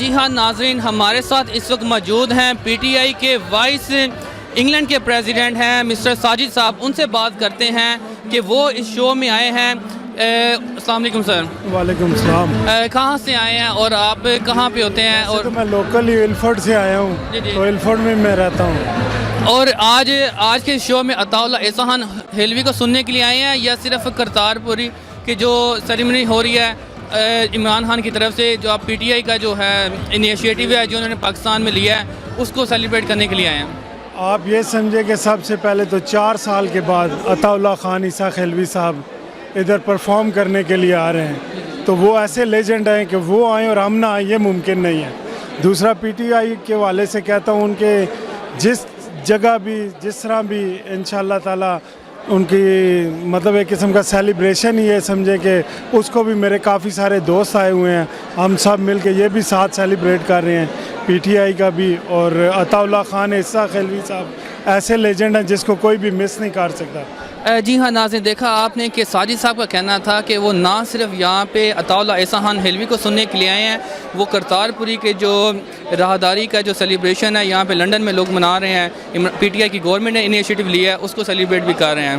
جی ہاں ناظرین، ہمارے ساتھ اس وقت موجود ہیں پی ٹی آئی کے وائس انگلینڈ کے پریزیڈنٹ ہیں مسٹر ساجد صاحب. ان سے بات کرتے ہیں کہ وہ اس شو میں آئے ہیں. السلام علیکم سر. وعلیکم السلام. کہاں سے آئے ہیں اور آپ کہاں پہ ہوتے ہیں؟ اور تو میں لوکل ہی ایلفورڈ سے آیا ہوں. تو ایلفورڈ میں رہتا ہوں. اور آج کے شو میں عطا اللہ احسان حلوی کو سننے کے لیے آئے ہیں یا صرف کرتارپوری کی جو سیریمنی ہو رہی ہے عمران خان کی طرف سے، جو آپ پی ٹی آئی کا جو ہے انیشیٹو ہے جو انہوں نے پاکستان میں لیا ہے، اس کو سیلیبریٹ کرنے کے لیے آئے ہیں؟ آپ یہ سمجھے کہ سب سے پہلے تو 4 سال کے بعد عطا اللہ خان اسحاق حلوی صاحب ادھر پرفارم کرنے کے لیے آ رہے ہیں. تو وہ ایسے لیجنڈ ہیں کہ وہ آئیں اور ہم نہ آئیں یہ ممکن نہیں ہے. دوسرا پی ٹی آئی کے والے سے کہتا ہوں ان کے جس جگہ بھی جس طرح بھی انشاءاللہ تعالی ان کی مطلب ایک قسم کا سیلیبریشن ہی ہے، سمجھے کہ اس کو بھی میرے کافی سارے دوست آئے ہوئے ہیں، ہم سب مل کے یہ بھی ساتھ سیلیبریٹ کر رہے ہیں پی ٹی آئی کا بھی. اور عطا اللہ خان اسحاق حلوی صاحب ایسے لیجنڈ ہیں جس کو کوئی بھی مس نہیں کر سکتا. جی ہاں ناظرین، دیکھا آپ نے کہ ساجد صاحب کا کہنا تھا کہ وہ نہ صرف یہاں پہ عطا اللہ احسان حلوی کو سننے کے لیے آئے ہیں، وہ کرتارپوری کے جو راہداری کا جو سیلیبریشن ہے یہاں پہ لنڈن میں لوگ منا رہے ہیں، پی ٹی آئی کی گورنمنٹ نے انیشیٹو لیا ہے، اس کو سیلیبریٹ بھی کر رہے ہیں.